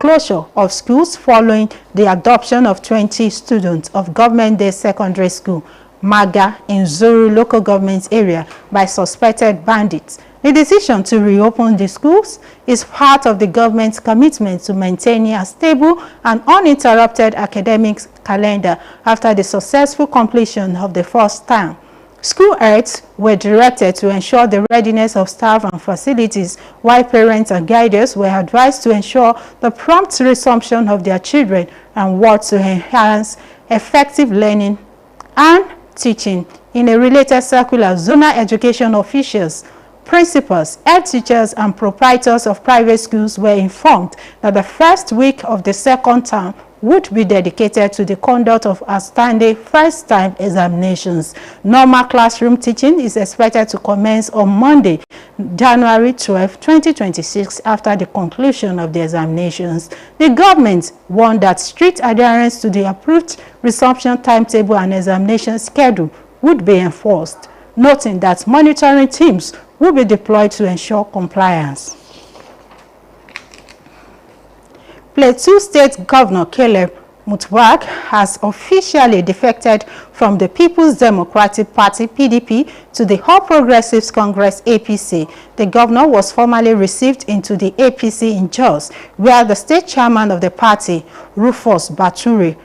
closure of schools following the adoption of 20 students of Government Day Secondary School, Maga, in Zuru local government area by suspected bandits. The decision to reopen the schools is part of the government's commitment to maintaining a stable and uninterrupted academic calendar after the successful completion of the first term. School heads were directed to ensure the readiness of staff and facilities, while parents and guardians were advised to ensure the prompt resumption of their children and work to enhance effective learning and teaching. In a related circular, zonal education officials, principals, head teachers, and proprietors of private schools were informed that the first week of the second term would be dedicated to the conduct of outstanding first-time examinations. Normal classroom teaching is expected to commence on Monday, January 12, 2026, after the conclusion of the examinations. The government warned that strict adherence to the approved resumption timetable and examination schedule would be enforced, noting that monitoring teams will be deployed to ensure compliance. Plateau State Governor Caleb Mutfwang has officially defected from the People's Democratic Party (PDP) to the All Progressives Congress (APC). The governor was formally received into the APC in Jos, where the state chairman of the party, Rufus Bature,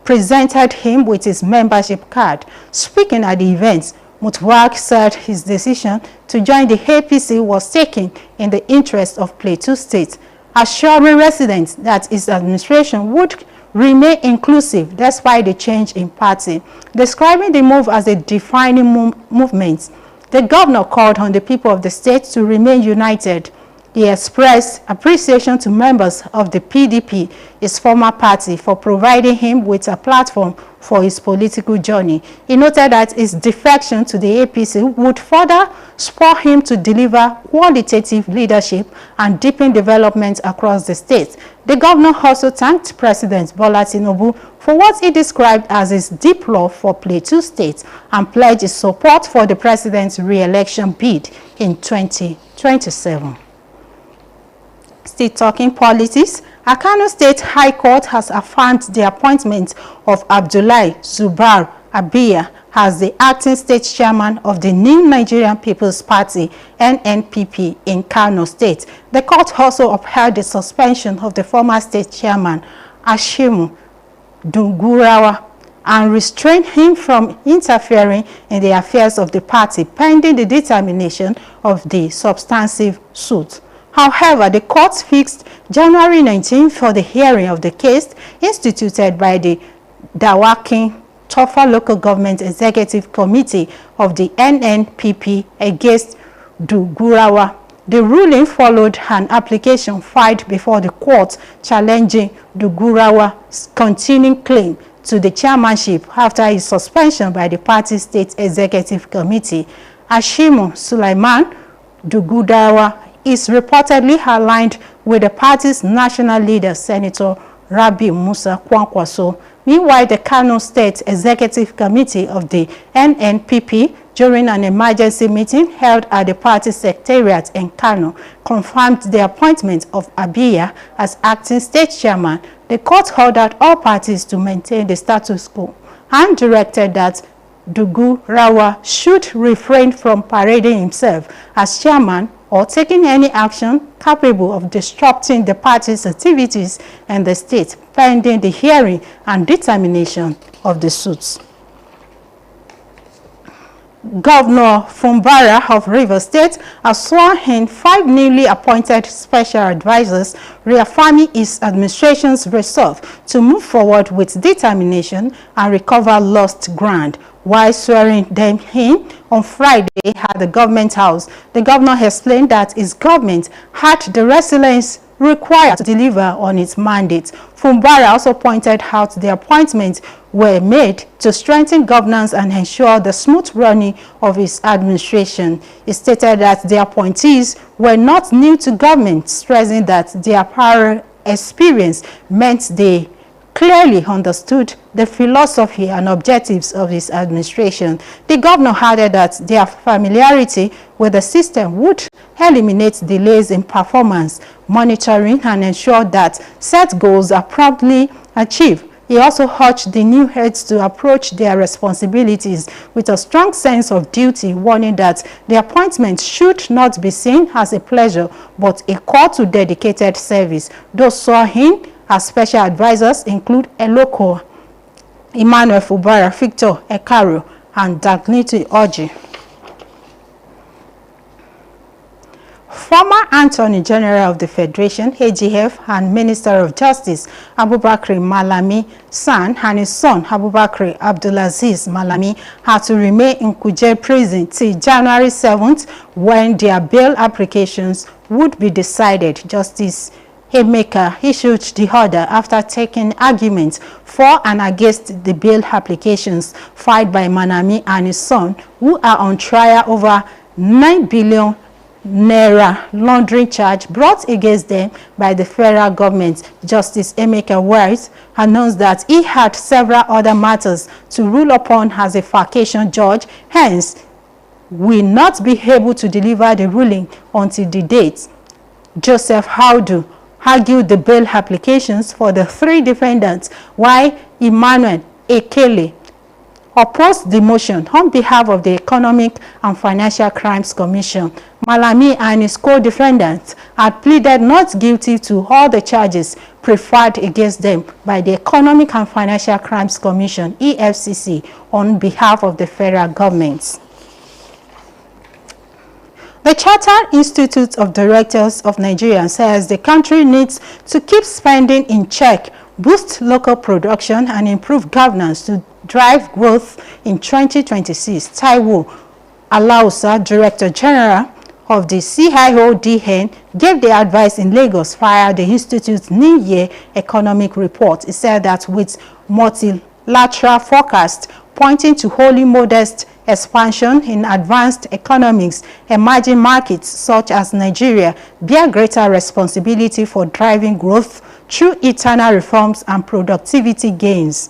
presented him with his membership card. Speaking at the event, Mutfwang said his decision to join the APC was taken in the interest of Plateau State, assuring residents that his administration would remain inclusive despite the change in party. Describing the move as a defining movement, the governor called on the people of the state to remain united. He expressed appreciation to members of the PDP, his former party, for providing him with a platform for his political journey. He noted that his defection to the APC would further spur him to deliver qualitative leadership and deepen development across the state. The governor also thanked President Bola Tinubu for what he described as his deep love for Plateau State and pledged his support for the president's re-election bid in 2027. Still talking politics, Kano State High Court has affirmed the appointment of Abdullahi Zubair Abiya as the acting state chairman of the New Nigerian People's Party (NNPP) in Kano State. The court also upheld the suspension of the former state chairman Ashimu Dungurawa and restrained him from interfering in the affairs of the party pending the determination of the substantive suit. However, the court fixed January 19 for the hearing of the case instituted by the Dawakin Tofa Local Government Executive Committee of the NNPP against Dungurawa. The ruling followed an application filed before the court challenging Dungurawa's continuing claim to the chairmanship after his suspension by the party's State Executive Committee. Ashimu Sulaiman Dungurawa is reportedly aligned with the party's national leader, Senator Rabi Musa Kwankwaso. Meanwhile, the Kano State Executive Committee of the NNPP, during an emergency meeting held at the party secretariat in Kano, confirmed the appointment of Abiya as acting state chairman. The court ordered all parties to maintain the status quo and directed that Dungurawa should refrain from parading himself as chairman or taking any action capable of disrupting the party's activities in the state pending the hearing and determination of the suits. Governor Fumbara of Rivers State has sworn in 5 newly appointed special advisors, reaffirming his administration's resolve to move forward with determination and recover lost ground. While swearing them in on Friday at the government house, the governor explained that his government had the resilience required to deliver on its mandate. Fumbara also pointed out the appointments were made to strengthen governance and ensure the smooth running of his administration. He stated that the appointees were not new to government, stressing that their prior experience meant they clearly understood the philosophy and objectives of his administration. The governor added that their familiarity with the system would eliminate delays in performance monitoring and ensure that set goals are promptly achieved. He also urged the new heads to approach their responsibilities with a strong sense of duty, warning that the appointment should not be seen as a pleasure but a call to dedicated service. Those saw him as special advisors include Eloko, Emmanuel Fubara, Victor Ekaro, and Dagniti Oji. Former Attorney General of the Federation, AGF, and Minister of Justice, Abubakar Malami San, and his son, Abubakar Abdulaziz Malami, had to remain in Kuje prison till January 7th, when their bail applications would be decided. Justice Emeka issued the order after taking arguments for and against the bail applications filed by Malami and his son, who are on trial over 9 billion Naira laundering charge brought against them by the federal government. Justice Emeka White announced that he had several other matters to rule upon as a vacation judge, hence will not be able to deliver the ruling until the date. Joseph Haudu argued the bail applications for the three defendants, while Emmanuel Ekele opposed the motion on behalf of the Economic and Financial Crimes Commission. Malami and his co-defendants had pleaded not guilty to all the charges preferred against them by the Economic and Financial Crimes Commission, EFCC, on behalf of the federal government. The Chartered Institute of Directors of Nigeria says the country needs to keep spending in check, boost local production, and improve governance to drive growth in 2026. Taiwo Alausa, Director General of the CIODN, gave the advice in Lagos via the Institute's New Year Economic Report. He said that with multilateral forecasts pointing to wholly modest expansion in advanced economies, emerging markets such as Nigeria bear greater responsibility for driving growth through internal reforms and productivity gains.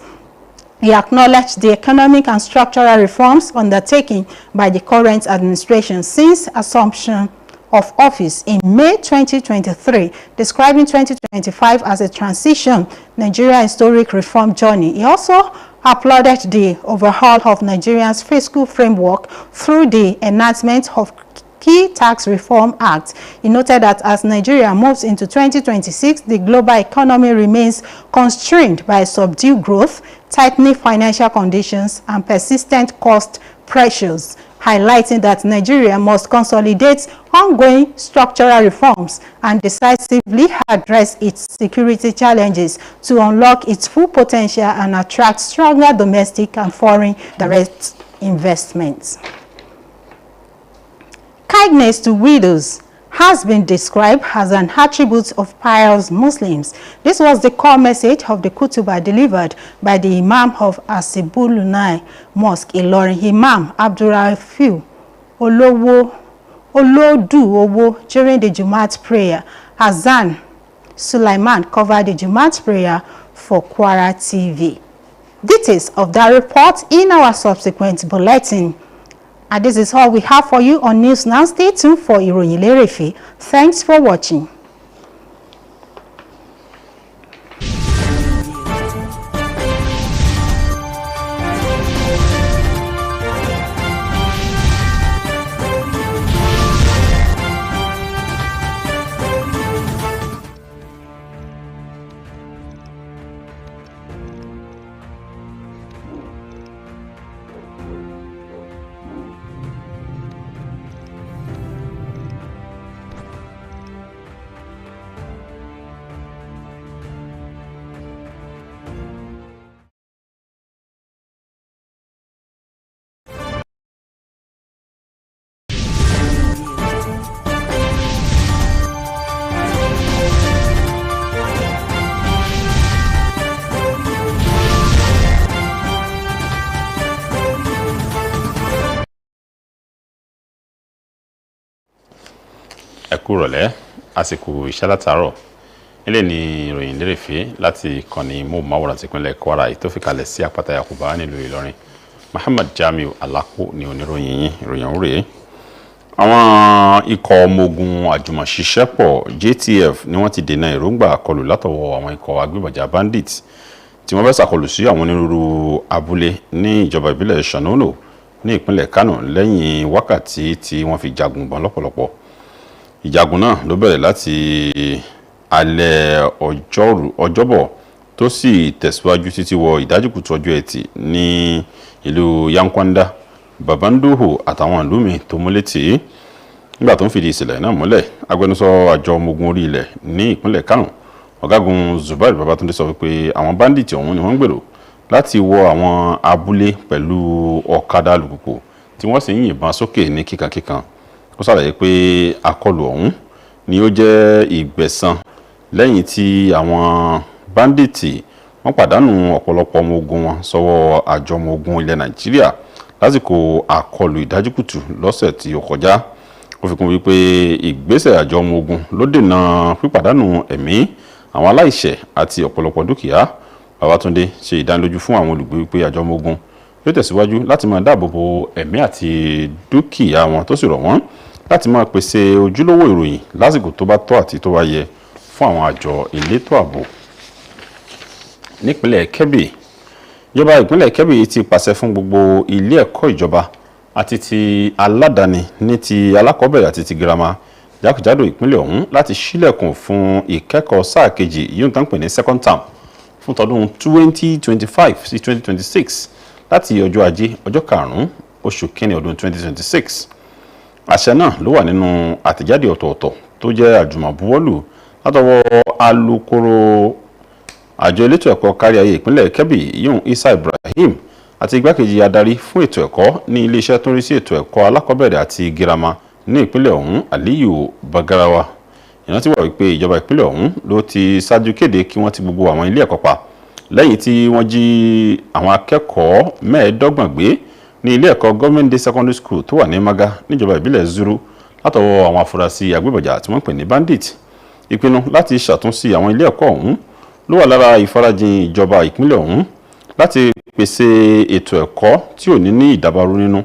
He acknowledged the economic and structural reforms undertaken by the current administration since assumption of office in May 2023, describing 2025 as a transition Nigeria historic reform journey. He also applauded the overhaul of Nigeria's fiscal framework through the enactment of key tax reform act. He noted that as Nigeria moves into 2026, the global economy remains constrained by subdued growth, tightening financial conditions, and persistent cost pressures, highlighting that Nigeria must consolidate ongoing structural reforms and decisively address its security challenges to unlock its full potential and attract stronger domestic and foreign direct investments. Kindness to widows has been described as an attribute of pious Muslims. This was the core message of the Kutuba delivered by the Imam of Asibulunai Mosque, Ilorin, Imam Abdurrafiu Oloduowo, during the Jumat prayer. Hazan Sulaiman covered the Jumat prayer for Kwara TV. Details of that report in our subsequent bulletin. And this is all we have for you on News Now. Stay tuned for Iroyin Lerefe. Thanks for watching. Ẹ kú ìrọ̀lẹ́, àsìkò iṣẹ́ látàárọ̀. ilé ní ìròyìn lérèfé láti ìkànnì móhùnmáwòrán tìpínlẹ̀ Kwara èyí tó fi kalẹ̀ sí àpáta Yakuba nílùú Ìlọrin. Muhammad Jamiu Alaku ni oníròyìn yín, ìròyìn ọ̀hún rèé. Àwọn ikọ̀ ọmọ ogun àjùmọ̀ṣiṣẹ́pọ̀ JTF ni wọ́n ti dènà èròǹgbà àkọlù látọwọ́ àwọn ikọ̀ agbébọ̀jà bandits tí wọ́n fẹ́ ṣàkọlù sí àwọn onírúurú abúlé ní ìjọba ìbílẹ̀ Shanono ní ìpínlẹ̀ Kano lẹ́yìn wákàtí tí wọ́n fi jagun bọn lọ́pọ̀lọpọ̀. Ìjagun náà ló bẹ̀rẹ̀ láti alẹ́ ọjọ́bọ̀ tó sì tẹ̀síwájú títí wọ ìdájíkùtù ọjọ́ Ẹtì ní ìlú Yankwanda, Babandoho àtàwọn ìlú míì tó múlétì. Nígbà tó ń fìdí ìṣẹ̀lẹ̀ náà múlẹ̀, agbẹnusọ àjọ ọmọ ogun orí ilẹ̀ ní ìpínlẹ̀ Kano, Ọ̀gágun Zubair Babatunde sọ wípé àwọn báńdíìtì ọ̀hún ni wọ́n ń gbèrò láti wọ àwọn abúlé pẹ̀lú ọ̀kadà alùpùpù tí wọ́n sì ń yìnbọn sókè ní kíkankíkan. Ó ṣàlàyé pé àkọlù ọ̀hún ni ó jẹ́ ìgbẹ̀san lẹ́yìn tí àwọn báńdíìtì wọ́n pàdánù ọ̀pọ̀lọpọ̀ ọmọ ogun wọn sọ́wọ́ àjọ ọmọ ogun ilẹ̀ Nàìjíríà lásìkò àkọlù ìdájíkùtù lọ́sẹ̀ tí ó kọjá. Ó fi kún wípé ìgbésẹ̀ àjọ ọmọ ogun ló dènà pípàdánù ẹ̀mí àwọn aláìṣẹ̀ àti ọ̀pọ̀lọpọ̀ dúkìá. Babatunde ṣe ìdánilójú fún àwọn olùgbé wípé àjọ ọmọ ogun yóò tẹ̀síwájú láti máa dáàbò bo ẹ̀mí àti dúkìá wọn tó sì rọ̀ wọ́n láti máa pèsè ojúlówó ìròyìn lásìkò tó bá tọ́ àti tó bá yẹ fún àwọn àjọ elétò ààbò. Nípínlẹ̀ Kebbi, ìjọba ìpínlẹ̀ Kebbi ti pàṣẹ fún gbogbo ilé ẹ̀kọ́ ìjọba àti ti aládàáni ní ti alákọ̀ọ́bẹ̀rẹ̀ àti ti girama jákèjádò ìpínlẹ̀ ọ̀hún láti ṣílẹ̀kùn fún ìkẹ́kọ̀ọ́ sáà kejì yóò tán pè ní second term fún tọdún 2025 sí 2026 láti ọjọ́ Ajé ọjọ́ 5 oṣù kínní ọdún 2026. Àṣẹ náà ló wà nínú àtẹ̀jáde ọ̀tọ̀ọ̀tọ̀ tó jẹ́ àjùmọ̀buwọ́lù látọwọ́ alukoro àjọ elétò ẹ̀kọ́ káríayé ìpínlẹ̀ Kebbi yóò Isa Ibrahim àti igbákejì adarí fún ètò ẹ̀kọ́ ní iléeṣẹ́ tó ń rí sí ètò ẹ̀kọ́ alákọ̀ọ́bẹ̀rẹ̀ àti girama ní ìpínlẹ̀ ọ̀hún Aliyu Bagarawa. Ìrántí wà wípé ìjọba ìpínlẹ̀ ọ̀hún ló ti ṣáájú kéde kí wọ́n ti gbogbo àwọn ilé ẹ̀kọ́ pa lẹ́yìn tí wọ́n jí àwọn akẹ́kọ̀ọ́ 25 gbé ní ilé ẹ̀kọ́ Government Day Secondary School tó wà ní Maga níjọba ìbílẹ̀ Zuru látọwọ́ àwọn afurasí agbébọ̀jà tí wọ́n pè ní bandit. Ìpinnu láti ṣàtúnṣe àwọn ilé ẹ̀kọ́ ọ̀hún ló wà lára ìfarajìn ìjọba ìpínlẹ̀ ọ̀hún láti pèsè ètò ẹ̀kọ́ tí ò ní ìdàbàrú nínú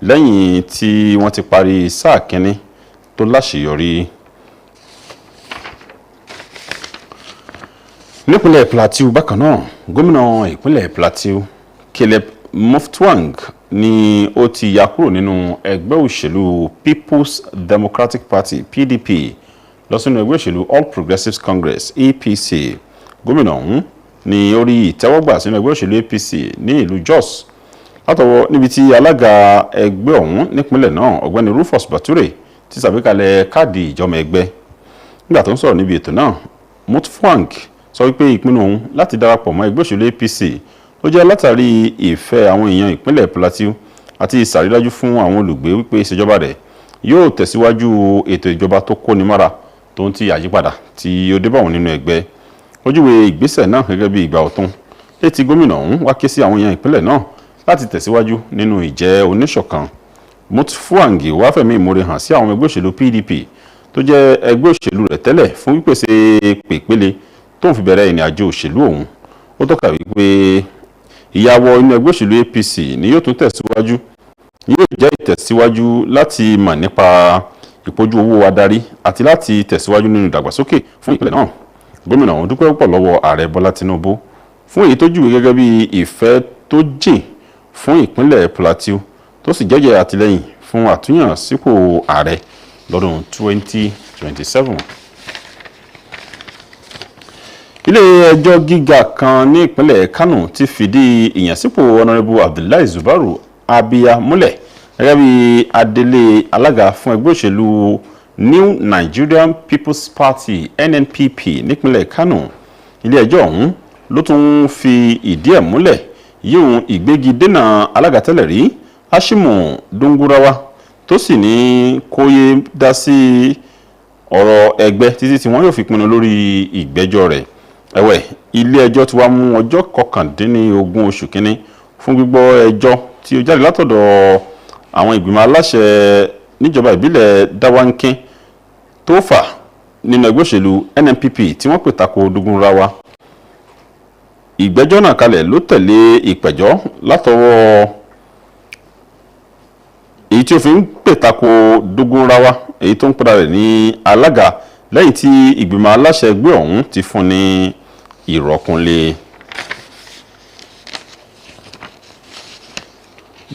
lẹ́yìn tí wọ́n ti parí sáà kínní tó láṣeyọrí. Nípínlẹ̀ Plateau bákan náà, gómìnà ìpínlẹ̀ Plateau Caleb Mutfwang ni ó ti yà kúrò nínú ẹgbẹ́ òṣèlú People's Democratic Party PDP lọ sínú ẹgbẹ́ òṣèlú All Progressives Congress APC. Gómìnà ọ̀hún ni ó rí ìtẹ́wọ́gbà sínú ẹgbẹ́ òṣèlú APC ní ìlú Jos látọwọ́ níbi tí alága ẹgbẹ́ ọ̀hún nípínlẹ̀ náà ọ̀gbẹ́ni Rufus Bature ti ṣàgbékalẹ̀ káàdì ìjọmọ ẹgbẹ́. Nígbà tó ń sọ̀rọ̀ níbi ètò náà, Mutfwang sọ wípé ìpinnu òun láti darapọ̀ mọ́ ẹgbẹ́ òṣèlú APC ló jẹ́ látàrí ìfẹ́ àwọn èèyàn ìpínlẹ̀ Plateau àti ìṣàrídájú fún àwọn olùgbé wípé ìṣèjọba rẹ̀ yóò tẹ̀síwájú ètò ìjọba tó kóni mára tó ń ti àyípadà tí ó dé bá òun nínú ẹgbẹ́. Ojúwe ìgbésẹ̀ náà gẹ́gẹ́ bí ìgbà ọ̀tun létí gómìnà ọ̀hún wá ké sí àwọn èèyàn ìpínlẹ̀ náà láti tẹ̀síwájú nínú ìjẹ́ oníṣọ̀kan. Mutfwang wá fẹ̀mí ìmoore hàn sí àwọn ẹgbẹ́ òṣèlú PDP tó jẹ́ ẹgbẹ́ òṣèlú rẹ̀ tẹ́lẹ̀ fún pípèsè pèpele tó ń fi bẹ̀rẹ̀ ìrìn àjò òṣèlú ọ̀hún. Ó tọ́ka wípé ìyàwó inú ẹgbẹ́ òṣèlú APC ni yóò tún tẹ̀síwájú yóò jẹ́ ìtẹ̀síwájú láti mọ̀ nípa ìpọ́jú owó adarí àti láti tẹ̀síwájú nínú ìdàgbàsókè fún ìpínlẹ̀ náà. Gómìnà ọ̀hún dúpẹ́ púpọ̀ lọ́wọ́ ààrẹ Bọ́lá Tinubu fún èyí tó júwe gẹ́gẹ́ bí ìfẹ́ tó jìn fún ìpínlẹ̀ Plateau tó sì jẹ́jẹ́ àtìlẹ́yìn fún àtúnyàn sípò ààrẹ lọ́dún 2027. Ilé ẹjọ́ gíga kan ní ìpínlẹ̀ Kano ti fìdí ìyànsípò Honorable Abdullahi Zubaru Abia múlẹ̀ gẹ́gẹ́ bí adelé alága fún ẹgbẹ́ òṣèlú New Nigerian People's Party NNPP nípínlẹ̀ Kano. Ilé ẹjọ́ ọ̀hún ló tún fi ìdí ẹ̀ múlẹ̀ yíhun ìgbégi dènà alága tẹ́lẹ̀ rí Hashimu Dungurawa tó sì ní kó yé dá sí ọ̀rọ̀ ẹgbẹ́ títí tí wọ́n yóò fi pinnu lórí ìgbẹ́jọ́ rẹ̀. Ẹ̀wẹ̀, ilé ẹjọ́ ti wá mú ọjọ́ 19 oṣù kínní fún gbígbọ́ ẹjọ́ tí ó jáde látọ̀dọ̀ àwọn ìgbìmọ̀ aláṣẹ níjọba ìbílẹ̀ Dawankin tó fà nínú ẹgbẹ́ òṣèlú NNPP tí wọ́n pè tako Dúgúnráwá. Ìgbẹ́jọ́ náà kalẹ̀ ló tẹ̀lé ìpẹ̀jọ́ látọwọ́ èyí tí ó fi ń pè tako Dúgúnráwá èyí tó ń pera rẹ̀ ní alága lẹ́yìn tí ìgbìmọ̀ aláṣẹ ẹgbẹ́ ọ̀hún ti fún ní ìrọ́kúnlé.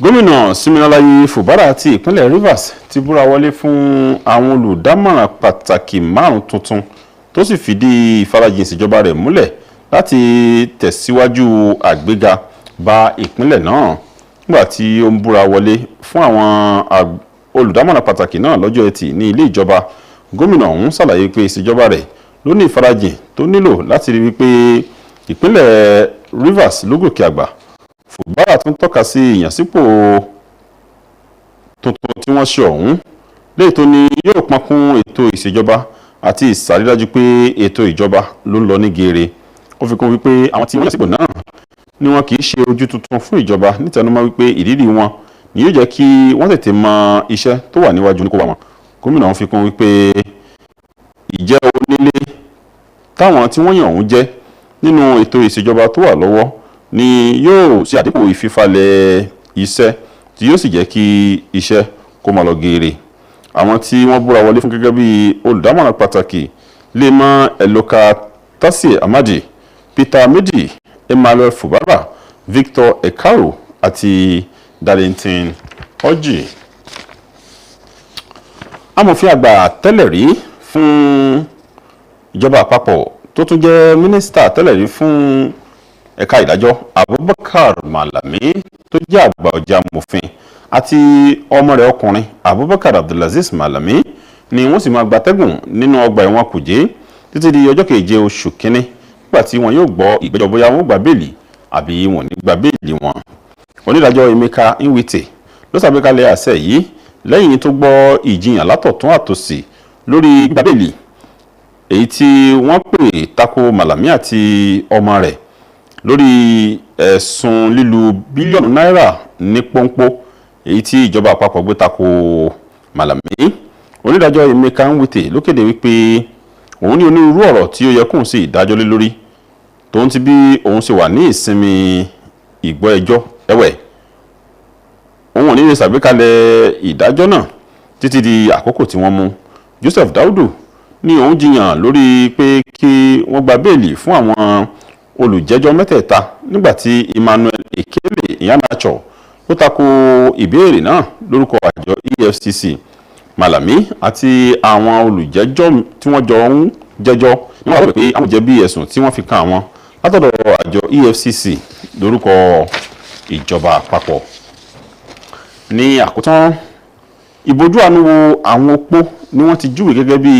Gómìnà Siminalayi Fubara ti ìpínlẹ̀ Rivers ti búra wọlé fún àwọn olùdámọ̀ràn pàtàkì 5 tuntun tó sì fìdí ìfarajìn ìṣèjọba rẹ̀ múlẹ̀ láti tẹ̀síwájú àgbéga bá ìpínlẹ̀ náà. Nígbà tí ó ń búra wọlé fún àwọn olùdámọ̀ràn pàtàkì náà lọ́jọ́ Ẹtì ní ilé ìjọba, gómìnà ọ̀hún ṣàlàyé pé ìṣèjọba rẹ̀ ló ní ìfarajìn tó nílò láti rí wípé ìpínlẹ̀ Rivers ló gòkè àgbà. Fubara tún tọ́ka sí ìyànsípò tuntun tí wọ́n ṣe ọ̀hún léyìí tó ní yóò pọnkún ètò ìṣèjọba àti ìṣàrídájú pé ètò ìjọba ló ń lọ ní geere. Ó fi kún wípé àwọn tí wọ́n yàn sípò náà ni wọn kì í ṣe ojú tuntun fún ìjọba, nítẹnumọ́ wípé ìrírí wọn ni yóò jẹ́ kí wọ́n tètè mọ iṣẹ́ tó wà níwájú ní kó wà wọn. Gómìnà ọ̀hún fi kún wípé ìjẹ́ onílé táwọn tí wọ́n yàn ọ̀hún jẹ́ nínú ètò ìṣèjọba tó wà lọ́wọ́ ni yóò ṣe àdínkù ìfifalẹ̀ iṣẹ́ tí yóò sì jẹ́ kí iṣẹ́ kó máa lọ geere. Àwọn tí wọ́n búra wọlé fún gẹ́gẹ́ bí olùdámọ̀ràn pàtàkì lè mọ Eloka Tasie Amadi, Peter Medi, Emmanuel Fubara, Victor Ekaro àti Darlington Orji. Amòfin àgbà tẹ́lẹ̀ rí fún ìjọba àpapọ̀ tó tún jẹ́ mínísítà tẹ́lẹ̀ rí fún ẹ̀ka ìdájọ́ Abubakar Malami tó jẹ́ àgbà ọ̀jẹ̀ amòfin àti ọmọ rẹ̀ ọkùnrin Abubakar Abdulaziz Malami ni wọ́n sì máa gbatẹ́gùn nínú ọgbà ẹ̀wọ̀n Kùjé títí di ọjọ́ 7 oṣù kínní nígbà tí wọn yóò gbọ́ ìgbẹ́jọ́ bóyá wọn gba béèlì àbí wọn ní gba béèlì wọn. Onídàájọ́ Emeka Nwite ló ṣàgbékalẹ̀ àṣẹ yìí lẹ́yìn tó gbọ́ ìjiyàn látọ̀tún àtòsì lórí gbígba béèlì èyí tí wọ́n pè tako Malami àti ọmọ rẹ̀ lórí ẹ̀sùn lílu bílíọ̀nù náírà ní pọ́npọ́ èyí tí ìjọba àpapọ̀ gbé tako Malami. Onídàájọ́ Emeka Nwite ló kéde wípé òun ní onírúurú ọ̀rọ̀ tí ó yẹ kóun ṣe ìdájọ́ lé lórí tó ń ti bí òun ṣe wà ní ìsinmi ìgbọ́ ẹjọ́ ẹ̀wẹ̀. Òun ò ní lè ṣàgbékalẹ̀ ìdájọ́ náà títí di àkókò tí wọ́n mú. Joseph Daudu ní òun jiyàn lórí pé kí wọ́n gba béèlì fún àwọn olùjẹ́jọ́ mẹ́tẹ̀ẹ̀ta nígbàtí Emmanuel Ekele Iheanacho ó tako ìbéèrè náà lórúkọ àjọ EFCC. Malami àti àwọn olùjẹ́jọ́ tí wọ́n jọ ń jẹ́jọ́ ni wọ́n rò pé àwọn jẹ̀bi ẹ̀sùn tí wọ́n fi kàn àwọn látọ̀dọ̀ àjọ EFCC lórúkọ ìjọba àpapọ̀. Ní àkótán, ìbojú àánú wo àwọn opó ni wọ́n ti júwe gẹ́gẹ́ bí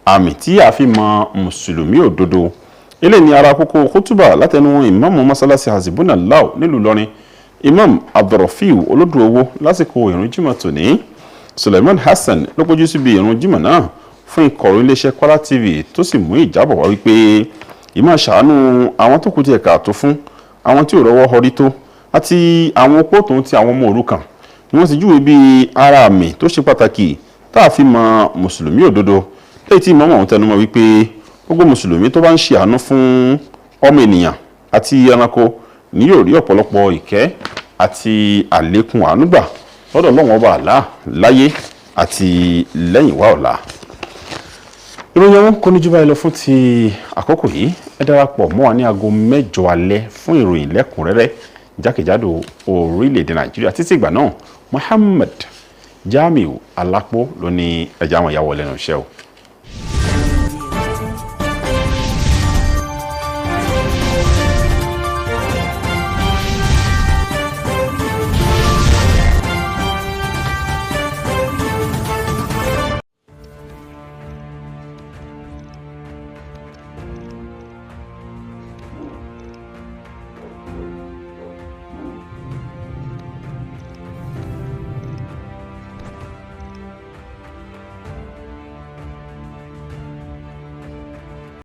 àmì tí a fi mọ mùsùlùmí òdodo. Eléyìí ni ara kókó kútúbà látẹnu ìmáàmù mọ́sálásí Hasbunallah nílùú Ìlọrin, Imam Abdulrafiu Olódùowó lásìkò ìrun Jímọ̀ tòní. Suleiman Hassan ló pójú síbi ìrun Jímọ̀ náà fún ìkọ̀rọ̀ iléeṣẹ́ Kwara TV tó sì mú ìjábọ̀ wá wípé ìmọ̀ ṣàánú àwọn tó kù díẹ̀ káàtó fún àwọn tí ò rọ́wọ́ họrí tó àti àwọn opó tó ń ti àwọn ọmọ òrukàn ni wọ́n ti júwe bí ara àmì tó ṣe pàtàkì tá a fi mọ mùsùlùmí òdodo. Lẹ́yìn tí ìmáàmù ọ̀hún tẹnumọ́ wípé gbogbo mùsùlùmí tó bá ń ṣe àánú fún ọmọ ènìyàn àti ẹranko ni yóò rí ọ̀pọ̀lọpọ̀ ìkẹ́ àti àlékún àánú gbà lọ́dọ̀ Ọlọ́run Ọba Allah láyé àti lẹ́yìn wá ọ̀la. Ìròyìn ọ̀hún kò ní jù báyìí lọ fún ti àkókò yìí. Ẹ darapọ̀ mọ́ wa ní aago 8 alẹ́ fún ìròyìn lẹ́kùnrẹ́rẹ́ jákèjádò orílẹ̀-èdè Nàìjíríà. Títí ìgbà náà, Muhammad Jamiu Alápò ló ní ẹja àwọn ìyàwó lẹ́nu iṣẹ́ o.